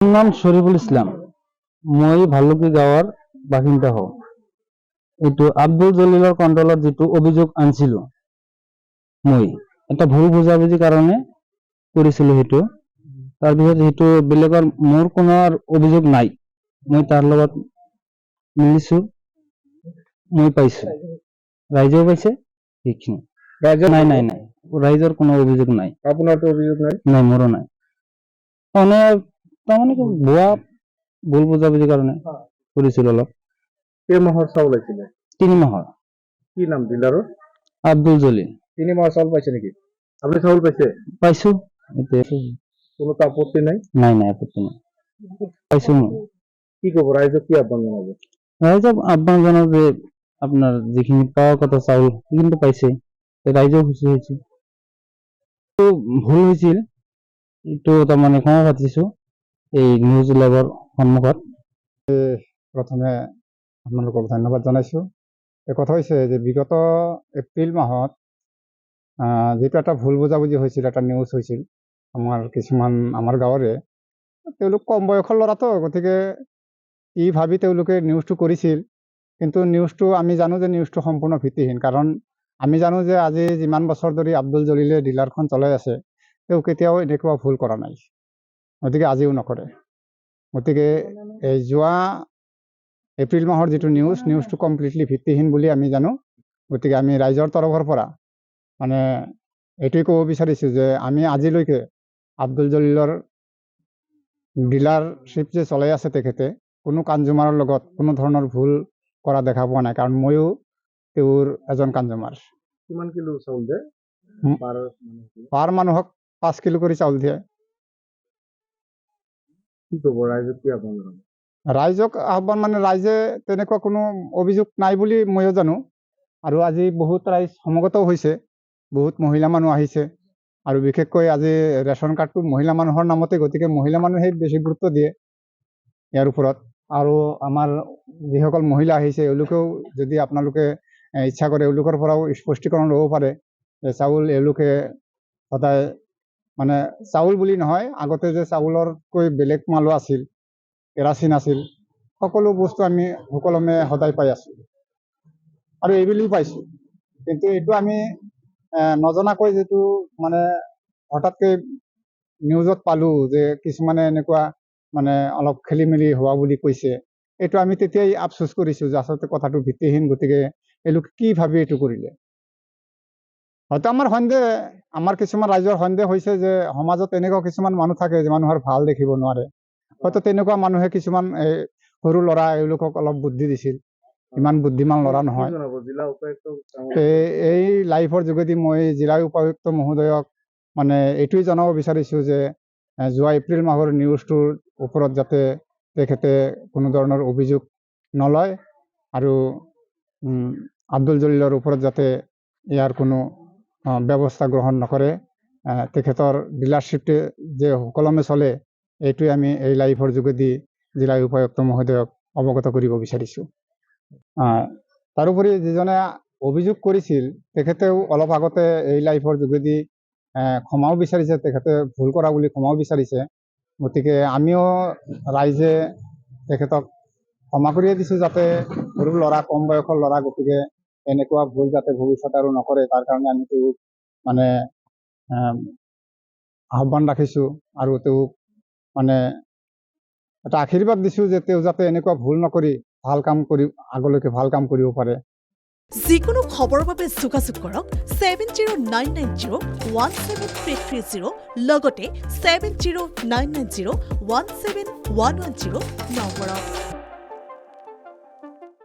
আমাৰ নাম শৰীফুল ইসলাম। মই ভালুকি গাঁৱৰ বাসিন্দা হওঁ। এইটো আব্দুল জলিলৰ কণ্ট্ৰলত যিটো অভিযোগ আনিছিলো, মই এটা ভুল বুজাবুজিৰ কাৰণে কৰিছিলো সেইটো। তাৰপিছত সেইটো বেলেগৰ মোৰ কোনো অভিযোগ নাই, মই তাৰ লগত মিলিছো, মই পাইছো, ৰাইজেও পাইছে। সেইখিনি ৰাইজৰ নাই নাই নাই ৰাইজৰ কোনো অভিযোগ নাই। আপোনাৰতো অভিযোগ নাই? নাই, মোৰো নাই। তাৰমানে কি ভুৱা ভুল বুজাবুজিৰ কাৰণে কৰিছিলো অলপ। কেই মাহৰ চাউল আছিলে? 3 মাহৰ। কি নাম ডিলাৰৰ? আব্দুল জলিল। 3 মাহৰ চাউল পাইছে নেকি? আপুনি চাউল পাইছে? পাইছো। কোনো আপত্তি নাই? নাই নাই, আপত্তি নাই, পাইছো মই। কি ক'ব, ৰাইজক কি আহ্বান জনাব? ৰাইজক আহ্বান জনাও যে আপোনাৰ যিখিনি পাৱাৰ কথা চাউল কিন্তু পাইছে, ৰাইজেও খুশি হৈছে। ভুল হৈছিল এইটো, তাৰমানে ক্ষমা পাতিছো এই নিউজ লাইভৰ সন্মুখত। প্ৰথমে আপোনালোকক ধন্যবাদ জনাইছোঁ। এই কথা হৈছে যে বিগত এপ্ৰিল মাহত যিটো এটা ভুল বুজাবুজি হৈছিল, এটা নিউজ হৈছিল আমাৰ গাঁৱৰে। তেওঁলোক কম বয়সৰ ল'ৰাটো, গতিকে ই ভাবি তেওঁলোকে নিউজটো কৰিছিল। কিন্তু নিউজটো আমি জানো যে নিউজটো সম্পূৰ্ণ ভিত্তিহীন। কাৰণ আমি জানো যে আজি যিমান বছৰ ধৰি আব্দুল জলিলে ডিলাৰখন চলাই আছে, তেওঁ কেতিয়াও এনেকুৱা ভুল কৰা নাই, গতিকে আজিও নকৰে। গতিকে এই যোৱা এপ্ৰিল মাহৰ যিটো নিউজটো কমপ্লিটলি ভিত্তিহীন বুলি আমি জানো। গতিকে আমি ৰাইজৰ তৰফৰ পৰা মানে এইটোৱে ক'ব বিচাৰিছোঁ যে আমি আজিলৈকে আব্দুল জলিলৰ ডিলাৰশ্বিপ যে চলাই আছে তেখেতে, কোনো কনজিউমাৰৰ লগত কোনো ধৰণৰ ভুল কৰা দেখা পোৱা নাই। কাৰণ ময়ো তেওঁৰ এজন কনজিউমাৰ। কিমান কিলো চাউল দিয়ে পাৰ মানুহক 5 কিলো কৰি চাউল দিয়ে। কি ক'ব, ৰাইজক কি আহ্বান জনাব? ৰাইজক আহ্বান মানে ৰাইজে তেনেকুৱা কোনো অভিযোগ নাই বুলি ময়ো জানো। আৰু আজি বহুত ৰাইজ সমগতও হৈছে, বহুত মহিলা মানুহ আহিছে। আৰু বিশেষকৈ আজি ৰেচন কাৰ্ডটো মহিলা মানুহৰ নামতে, গতিকে মহিলা মানুহে বেছি গুৰুত্ব দিয়ে ইয়াৰ ওপৰত। আৰু আমাৰ যিসকল মহিলা আহিছে, এওঁলোকেও যদি আপোনালোকে ইচ্ছা কৰে এওঁলোকৰ পৰাও স্পষ্টীকৰণ ল'ব পাৰে যে চাউল এওঁলোকে সদায় মানে চাউল বুলি নহয়, আগতে যে চাউলতকৈ বেলেগ মালো আছিল, কেৰাচিন আছিল, সকলো বস্তু আমি সুকলমে সদায় পাই আছোঁ আৰু এইবুলিও পাইছোঁ। কিন্তু এইটো আমি নজনাকৈ যিটো মানে হঠাৎকৈ নিউজত পালোঁ যে কিছুমানে এনেকুৱা মানে অলপ খেলি মেলি হোৱা বুলি কৈছে, এইটো আমি তেতিয়াই আফচোচ কৰিছোঁ যে আচলতে কথাটো ভিত্তিহীন। গতিকে এওঁলোকে কি ভাবি এইটো কৰিলে? হয়তো আমাৰ কিছুমান ৰাইজৰ সন্দেহ হৈছে যে সমাজত এনেকুৱা কিছুমান মানুহ থাকে যে মানুহৰ ভাল দেখিব নোৱাৰে। হয়তো তেনেকুৱা মানুহে কিছুমান সৰু ল'ৰা এওঁলোকক অলপ বুদ্ধি দিছিল, ইমান বুদ্ধিমান ল'ৰা নহয়। এই লাইভৰ যোগেদি মই জিলা উপায়ুক্ত মহোদয়ক মানে এইটোৱে জনাব বিচাৰিছোঁ যে যোৱা এপ্ৰিল মাহৰ নিউজটোৰ ওপৰত যাতে তেখেতে কোনো ধৰণৰ অভিযোগ নলয় আৰু আব্দুল জলিলৰ ওপৰত যাতে ইয়াৰ কোনো ব্যৱস্থা গ্ৰহণ নকৰে। তেখেতৰ ডিলাৰশ্বিপটো যে সুকলমে চলে, এইটোৱে আমি এই লাইভৰ যোগেদি জিলা উপায়ুক্ত মহোদয়ক অৱগত কৰিব বিচাৰিছোঁ। তাৰোপৰি যিজনে অভিযোগ কৰিছিল তেখেতেও অলপ আগতে এই লাইভৰ যোগেদি ক্ষমাও বিচাৰিছে, তেখেতে ভুল কৰা বুলি ক্ষমাও বিচাৰিছে। গতিকে আমিও ৰাইজে তেখেতক ক্ষমা কৰিয়ে দিছোঁ, যাতে সৰু ল'ৰা, কম বয়সৰ ল'ৰা, গতিকে এনেকুৱা ভুল যাতে ভৱিষ্যতে আৰু নকৰে তাৰ কাৰণে আমি তেওঁক মানে আহ্বান ৰাখিছোঁ আৰু তেওঁক মানে এটা আশীৰ্বাদ দিছোঁ যে তেওঁ যাতে এনেকুৱা ভুল নকৰি আগলৈকে ভাল কাম কৰিব পাৰে। যিকোনো খবৰৰ বাবে যোগাযোগ কৰক 7099017330 লগতে 7099017110 নম্বৰত।